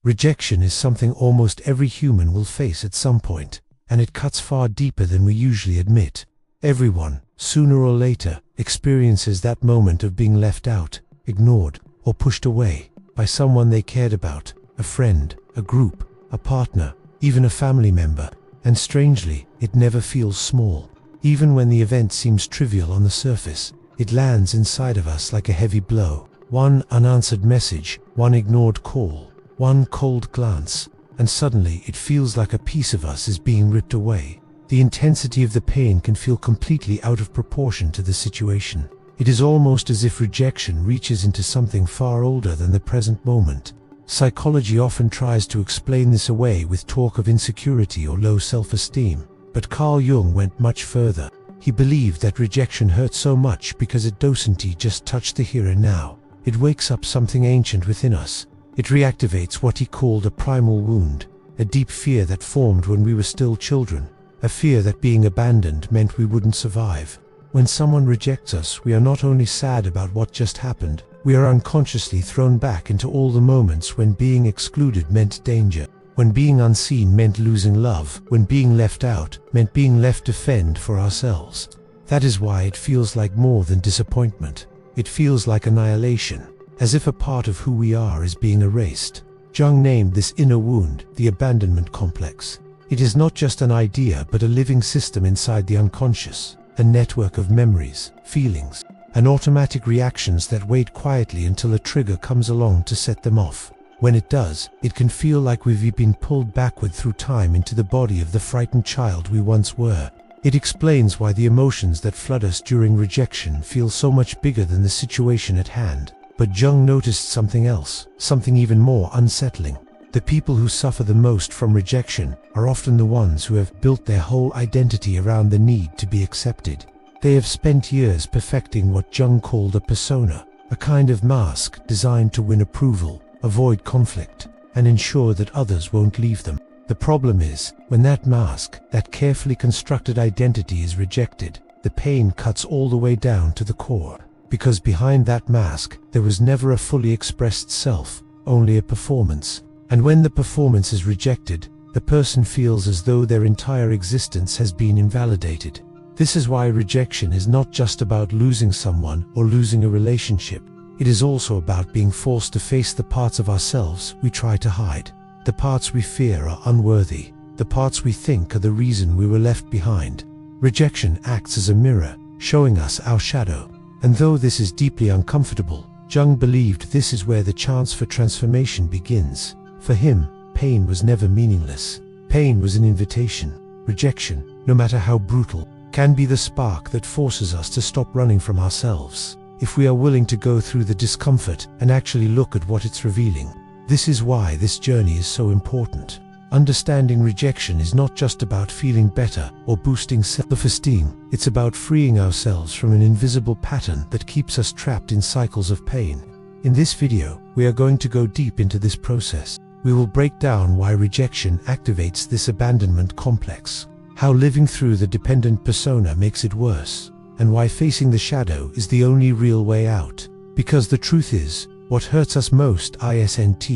Rejection is something almost every human will face at some point, and it cuts far deeper than we usually admit. Everyone, sooner or later, experiences that moment of being left out, ignored, or pushed away by someone they cared about, a friend, a group, a partner, even a family member. And strangely, it never feels small. Even when the event seems trivial on the surface, it lands inside of us like a heavy blow. One unanswered message, one ignored call, one cold glance, and suddenly it feels like a piece of us is being ripped away. The intensity of the pain can feel completely out of proportion to the situation. It is almost as if rejection reaches into something far older than the present moment. Psychology often tries to explain this away with talk of insecurity or low self-esteem, but Carl Jung went much further. He believed that rejection hurt so much because it doesn't just touch the here and now. It wakes up something ancient within us. It reactivates what he called a primal wound, a deep fear that formed when we were still children, a fear that being abandoned meant we wouldn't survive. When someone rejects us, we are not only sad about what just happened, we are unconsciously thrown back into all the moments when being excluded meant danger, when being unseen meant losing love, when being left out meant being left to fend for ourselves. That is why it feels like more than disappointment. It feels like annihilation, as if a part of who we are is being erased. Jung named this inner wound the abandonment complex. It is not just an idea but a living system inside the unconscious, a network of memories, feelings, and automatic reactions that wait quietly until a trigger comes along to set them off. When it does, it can feel like we've been pulled backward through time into the body of the frightened child we once were. It explains why the emotions that flood us during rejection feel so much bigger than the situation at hand. But Jung noticed something else, something even more unsettling. The people who suffer the most from rejection are often the ones who have built their whole identity around the need to be accepted. They have spent years perfecting what Jung called a persona, a kind of mask designed to win approval, avoid conflict, and ensure that others won't leave them. The problem is, when that mask, that carefully constructed identity is rejected, the pain cuts all the way down to the core. Because behind that mask, there was never a fully expressed self, only a performance. And when the performance is rejected, the person feels as though their entire existence has been invalidated. This is why rejection is not just about losing someone or losing a relationship. It is also about being forced to face the parts of ourselves we try to hide. The parts we fear are unworthy. The parts we think are the reason we were left behind. Rejection acts as a mirror, showing us our shadow. And though this is deeply uncomfortable, Jung believed this is where the chance for transformation begins. For him, pain was never meaningless. Pain was an invitation. Rejection, no matter how brutal, can be the spark that forces us to stop running from ourselves, if we are willing to go through the discomfort and actually look at what it's revealing. This is why this journey is so important. Understanding rejection is not just about feeling better or boosting self-esteem. It's about freeing ourselves from an invisible pattern that keeps us trapped in cycles of pain. In this video, we are going to go deep into this process. We will break down why rejection activates this abandonment complex, how living through the dependent persona makes it worse, and why facing the shadow is the only real way out. Because the truth is, what hurts us most isn't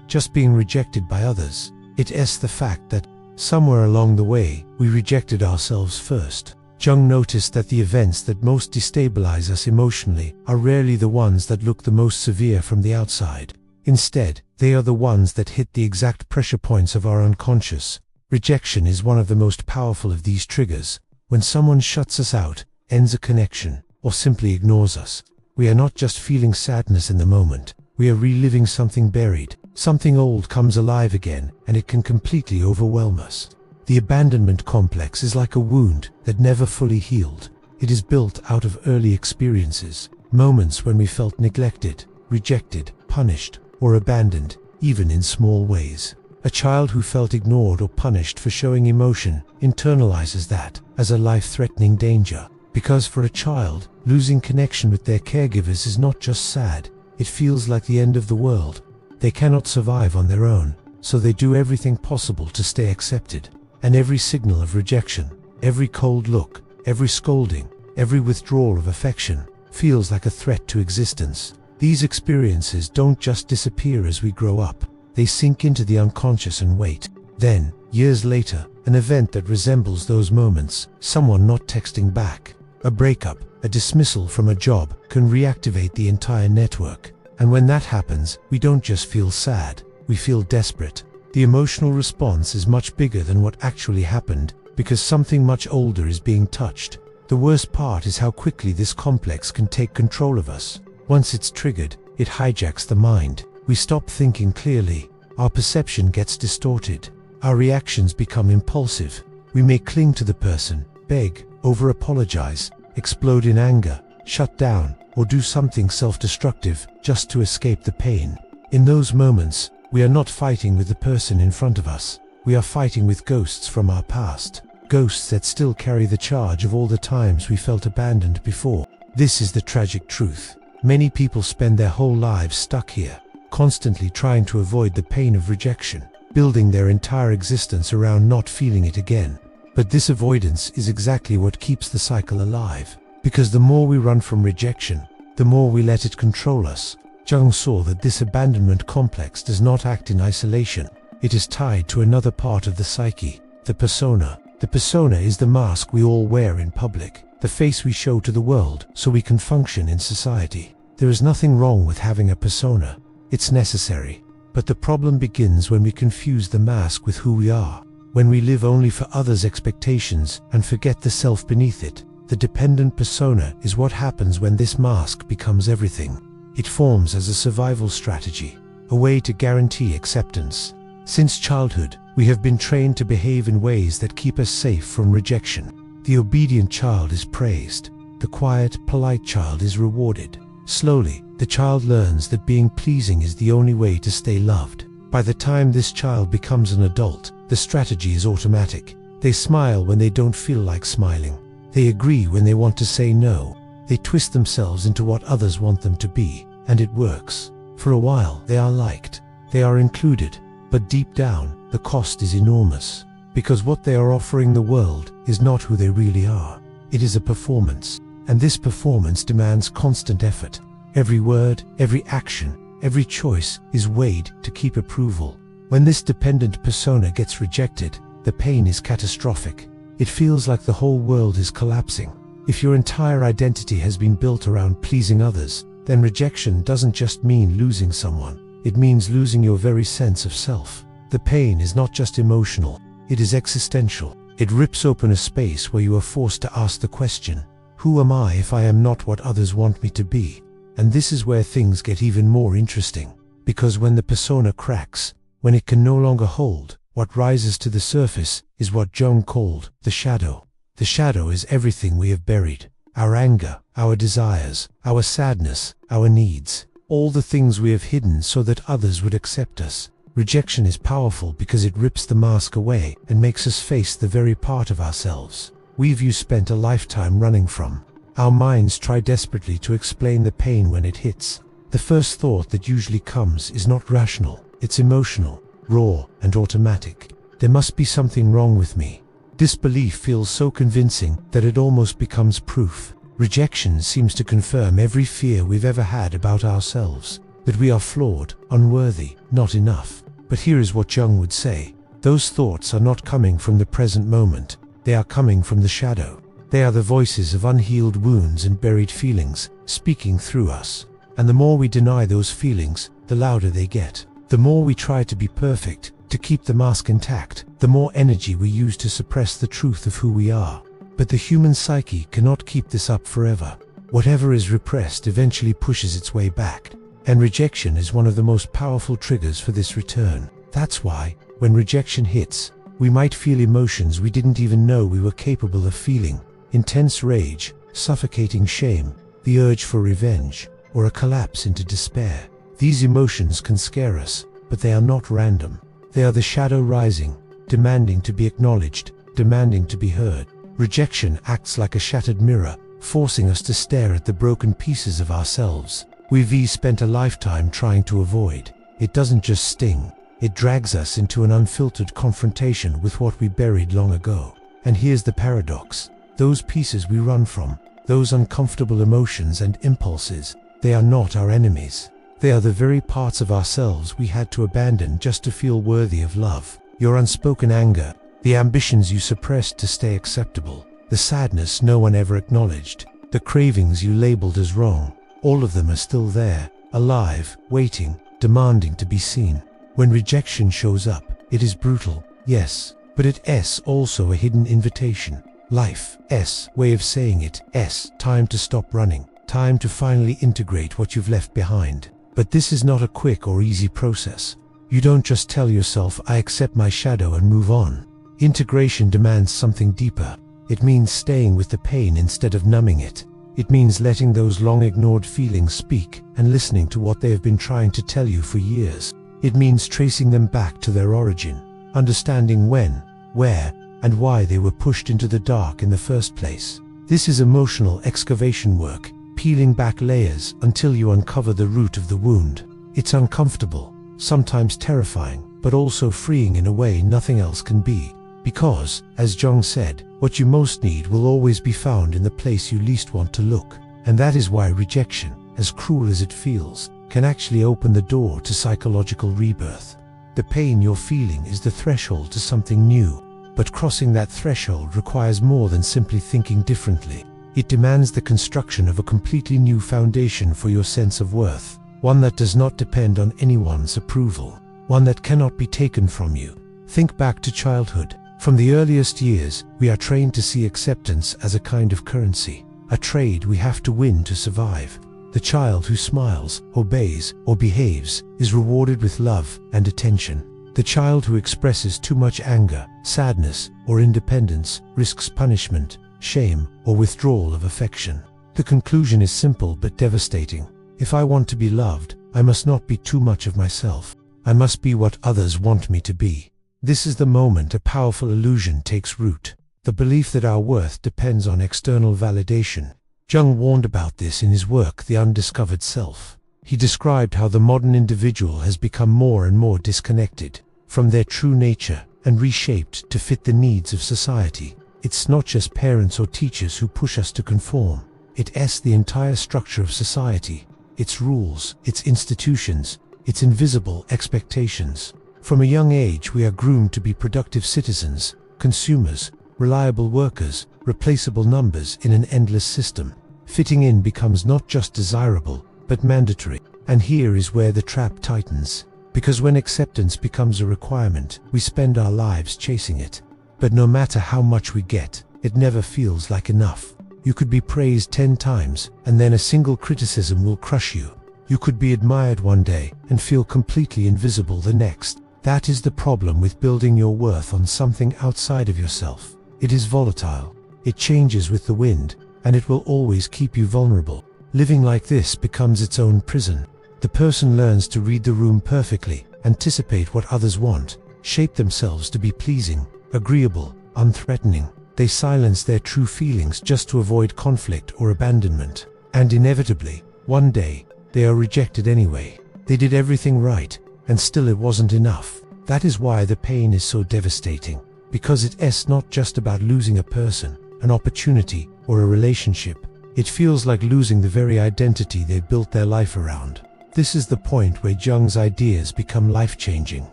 just being rejected by others. It's the fact that, somewhere along the way, we rejected ourselves first. Jung noticed that the events that most destabilize us emotionally are rarely the ones that look the most severe from the outside. Instead, they are the ones that hit the exact pressure points of our unconscious. Rejection is one of the most powerful of these triggers. When someone shuts us out, ends a connection, or simply ignores us, we are not just feeling sadness in the moment, we are reliving something buried. Something old comes alive again, and it can completely overwhelm us. The abandonment complex is like a wound that never fully healed. It is built out of early experiences, moments when we felt neglected, rejected, punished, or abandoned, even in small ways. A child who felt ignored or punished for showing emotion internalizes that as a life-threatening danger. Because for a child, losing connection with their caregivers is not just sad, it feels like the end of the world. They cannot survive on their own, so they do everything possible to stay accepted. And every signal of rejection, every cold look, every scolding, every withdrawal of affection, feels like a threat to existence. These experiences don't just disappear as we grow up. They sink into the unconscious and wait. Then, years later, an event that resembles those moments, someone not texting back, a breakup, a dismissal from a job, can reactivate the entire network. And when that happens, we don't just feel sad, we feel desperate. The emotional response is much bigger than what actually happened, because something much older is being touched. The worst part is how quickly this complex can take control of us. Once it's triggered, it hijacks the mind. We stop thinking clearly. Our perception gets distorted. Our reactions become impulsive. We may cling to the person, beg, over-apologize, explode in anger, shut down, or do something self-destructive just to escape the pain. In those moments, we are not fighting with the person in front of us. We are fighting with ghosts from our past. Ghosts that still carry the charge of all the times we felt abandoned before. This is the tragic truth. Many people spend their whole lives stuck here, constantly trying to avoid the pain of rejection, building their entire existence around not feeling it again. But this avoidance is exactly what keeps the cycle alive. Because the more we run from rejection, the more we let it control us. Jung saw that this abandonment complex does not act in isolation. It is tied to another part of the psyche, the persona. The persona is the mask we all wear in public, the face we show to the world so we can function in society. There is nothing wrong with having a persona. It's necessary. But the problem begins when we confuse the mask with who we are, when we live only for others' expectations and forget the self beneath it. The dependent persona is what happens when this mask becomes everything. It forms as a survival strategy, a way to guarantee acceptance. Since childhood, we have been trained to behave in ways that keep us safe from rejection. The obedient child is praised. The quiet, polite child is rewarded. Slowly, the child learns that being pleasing is the only way to stay loved. By the time this child becomes an adult, the strategy is automatic. They smile when they don't feel like smiling. They agree when they want to say no. They twist themselves into what others want them to be, and it works. For a while, they are liked. They are included. But deep down, the cost is enormous. Because what they are offering the world is not who they really are. It is a performance. And this performance demands constant effort. Every word, every action, every choice is weighed to keep approval. When this dependent persona gets rejected, the pain is catastrophic. It feels like the whole world is collapsing. If your entire identity has been built around pleasing others, then rejection doesn't just mean losing someone. It means losing your very sense of self. The pain is not just emotional, it is existential. It rips open a space where you are forced to ask the question, who am I if I am not what others want me to be? And this is where things get even more interesting. Because when the persona cracks, when it can no longer hold, what rises to the surface is what Jung called the shadow. The shadow is everything we have buried. Our anger, our desires, our sadness, our needs. All the things we have hidden so that others would accept us. Rejection is powerful because it rips the mask away and makes us face the very part of ourselves we've spent a lifetime running from. Our minds try desperately to explain the pain when it hits. The first thought that usually comes is not rational, it's emotional, raw, and automatic. There must be something wrong with me. Disbelief feels so convincing that it almost becomes proof. Rejection seems to confirm every fear we've ever had about ourselves, that we are flawed, unworthy, not enough. But here is what Jung would say. Those thoughts are not coming from the present moment. They are coming from the shadow. They are the voices of unhealed wounds and buried feelings, speaking through us. And the more we deny those feelings, the louder they get. The more we try to be perfect, to keep the mask intact, the more energy we use to suppress the truth of who we are. But the human psyche cannot keep this up forever. Whatever is repressed eventually pushes its way back. And rejection is one of the most powerful triggers for this return. That's why, when rejection hits, we might feel emotions we didn't even know we were capable of feeling. Intense rage, suffocating shame, the urge for revenge, or a collapse into despair. These emotions can scare us, but they are not random. They are the shadow rising, demanding to be acknowledged, demanding to be heard. Rejection acts like a shattered mirror, forcing us to stare at the broken pieces of ourselves we've spent a lifetime trying to avoid. It doesn't just sting, it drags us into an unfiltered confrontation with what we buried long ago. And here's the paradox. Those pieces we run from, those uncomfortable emotions and impulses, they are not our enemies. They are the very parts of ourselves we had to abandon just to feel worthy of love. Your unspoken anger, the ambitions you suppressed to stay acceptable, the sadness no one ever acknowledged, the cravings you labeled as wrong, all of them are still there, alive, waiting, demanding to be seen. When rejection shows up, it is brutal, yes, but it's also a hidden invitation. Life's way of saying it's time to stop running, time to finally integrate what you've left behind. But this is not a quick or easy process. You don't just tell yourself, I accept my shadow and move on. Integration demands something deeper. It means staying with the pain instead of numbing it. It means letting those long ignored feelings speak and listening to what they have been trying to tell you for years. It means tracing them back to their origin, understanding when, where, and why they were pushed into the dark in the first place. This is emotional excavation work, peeling back layers until you uncover the root of the wound. It's uncomfortable, sometimes terrifying, but also freeing in a way nothing else can be. Because, as Jung said, what you most need will always be found in the place you least want to look. And that is why rejection, as cruel as it feels, can actually open the door to psychological rebirth. The pain you're feeling is the threshold to something new, but crossing that threshold requires more than simply thinking differently. It demands the construction of a completely new foundation for your sense of worth, one that does not depend on anyone's approval, one that cannot be taken from you. Think back to childhood. From the earliest years, we are trained to see acceptance as a kind of currency, a trade we have to win to survive. The child who smiles, obeys, or behaves is rewarded with love and attention. The child who expresses too much anger, sadness, or independence risks punishment, shame, or withdrawal of affection. The conclusion is simple but devastating. If I want to be loved, I must not be too much of myself. I must be what others want me to be. This is the moment a powerful illusion takes root, the belief that our worth depends on external validation. Jung warned about this in his work, The Undiscovered Self. He described how the modern individual has become more and more disconnected from their true nature and reshaped to fit the needs of society. It's not just parents or teachers who push us to conform. It's the entire structure of society, its rules, its institutions, its invisible expectations. From a young age, we are groomed to be productive citizens, consumers, reliable workers, replaceable numbers in an endless system. Fitting in becomes not just desirable, but mandatory. And here is where the trap tightens. Because when acceptance becomes a requirement, we spend our lives chasing it. But no matter how much we get, it never feels like enough. You could be praised 10 times, and then a single criticism will crush you. You could be admired one day and feel completely invisible the next. That is the problem with building your worth on something outside of yourself. It is volatile. It changes with the wind, and it will always keep you vulnerable. Living like this becomes its own prison. The person learns to read the room perfectly, anticipate what others want, shape themselves to be pleasing, agreeable, unthreatening. They silence their true feelings just to avoid conflict or abandonment. And inevitably, one day, they are rejected anyway. They did everything right, and still it wasn't enough. That is why the pain is so devastating. Because it's not just about losing a person, an opportunity, or a relationship. It feels like losing the very identity they built their life around. This is the point where Jung's ideas become life-changing.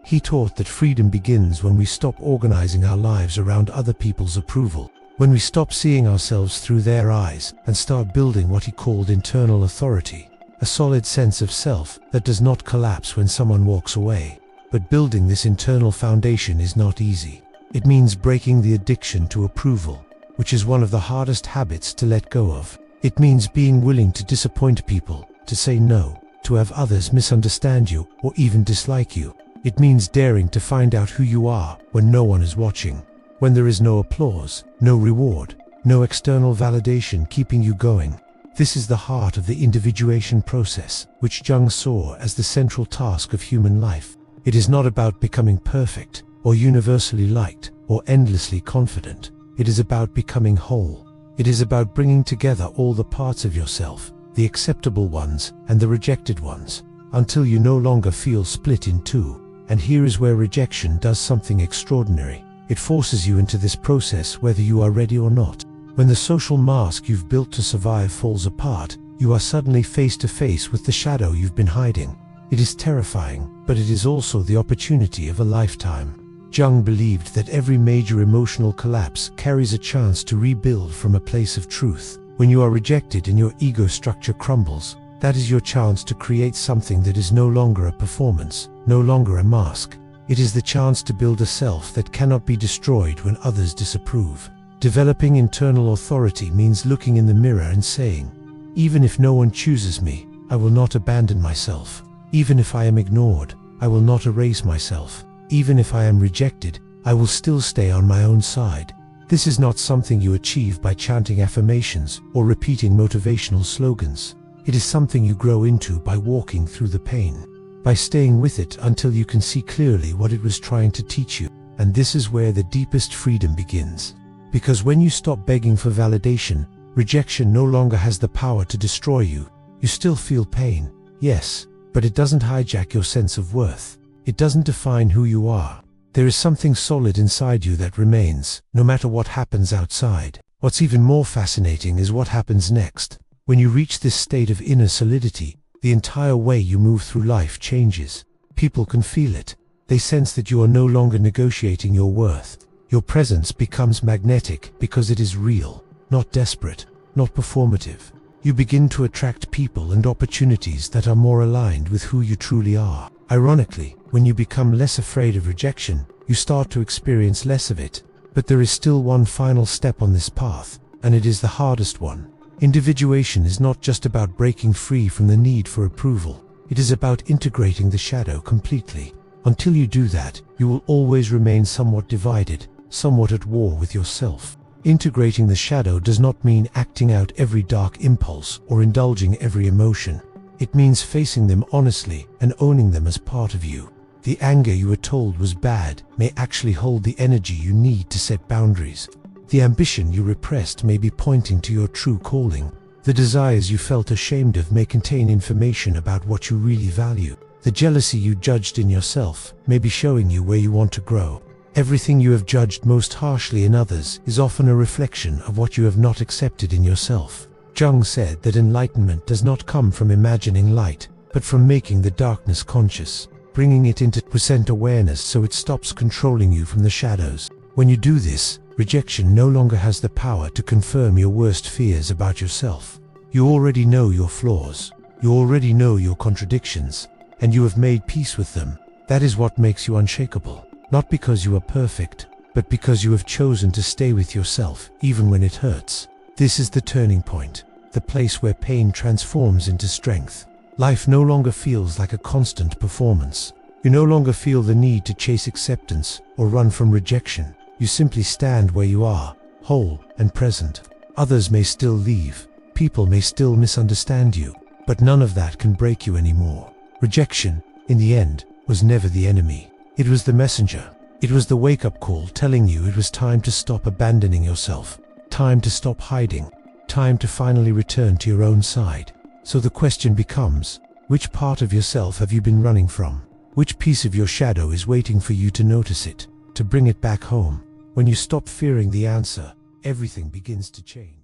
He taught that freedom begins when we stop organizing our lives around other people's approval, when we stop seeing ourselves through their eyes and start building what he called internal authority, a solid sense of self that does not collapse when someone walks away. But building this internal foundation is not easy. It means breaking the addiction to approval, which is one of the hardest habits to let go of. It means being willing to disappoint people, to say no, to have others misunderstand you or even dislike you. It means daring to find out who you are when no one is watching, when there is no applause, no reward, no external validation keeping you going. This is the heart of the individuation process, which Jung saw as the central task of human life. It is not about becoming perfect, or universally liked, or endlessly confident. It is about becoming whole. It is about bringing together all the parts of yourself, the acceptable ones and the rejected ones, until you no longer feel split in two. And here is where rejection does something extraordinary. It forces you into this process whether you are ready or not. When the social mask you've built to survive falls apart, you are suddenly face to face with the shadow you've been hiding. It is terrifying, but it is also the opportunity of a lifetime. Jung believed that every major emotional collapse carries a chance to rebuild from a place of truth. When you are rejected and your ego structure crumbles, that is your chance to create something that is no longer a performance, no longer a mask. It is the chance to build a self that cannot be destroyed when others disapprove. Developing internal authority means looking in the mirror and saying, "Even if no one chooses me, I will not abandon myself. Even if I am ignored, I will not erase myself. Even if I am rejected, I will still stay on my own side." This is not something you achieve by chanting affirmations or repeating motivational slogans. It is something you grow into by walking through the pain, by staying with it until you can see clearly what it was trying to teach you. And this is where the deepest freedom begins. Because when you stop begging for validation, rejection no longer has the power to destroy you. You still feel pain, yes, but it doesn't hijack your sense of worth. It doesn't define who you are. There is something solid inside you that remains, no matter what happens outside. What's even more fascinating is what happens next. When you reach this state of inner solidity, the entire way you move through life changes. People can feel it. They sense that you are no longer negotiating your worth. Your presence becomes magnetic because it is real, not desperate, not performative. You begin to attract people and opportunities that are more aligned with who you truly are. Ironically, when you become less afraid of rejection, you start to experience less of it. But there is still one final step on this path, and it is the hardest one. Individuation is not just about breaking free from the need for approval. It is about integrating the shadow completely. Until you do that, you will always remain somewhat divided, somewhat at war with yourself. Integrating the shadow does not mean acting out every dark impulse or indulging every emotion. It means facing them honestly and owning them as part of you. The anger you were told was bad may actually hold the energy you need to set boundaries. The ambition you repressed may be pointing to your true calling. The desires you felt ashamed of may contain information about what you really value. The jealousy you judged in yourself may be showing you where you want to grow. Everything you have judged most harshly in others is often a reflection of what you have not accepted in yourself. Jung said that enlightenment does not come from imagining light, but from making the darkness conscious, bringing it into present awareness so it stops controlling you from the shadows. When you do this, rejection no longer has the power to confirm your worst fears about yourself. You already know your flaws, you already know your contradictions, and you have made peace with them. That is what makes you unshakable. Not because you are perfect, but because you have chosen to stay with yourself, even when it hurts. This is the turning point, the place where pain transforms into strength. Life no longer feels like a constant performance. You no longer feel the need to chase acceptance or run from rejection. You simply stand where you are, whole and present. Others may still leave, people may still misunderstand you, but none of that can break you anymore. Rejection, in the end, was never the enemy. It was the messenger. It was the wake-up call telling you it was time to stop abandoning yourself, time to stop hiding, time to finally return to your own side. So the question becomes, which part of yourself have you been running from? Which piece of your shadow is waiting for you to notice it, to bring it back home? When you stop fearing the answer, everything begins to change.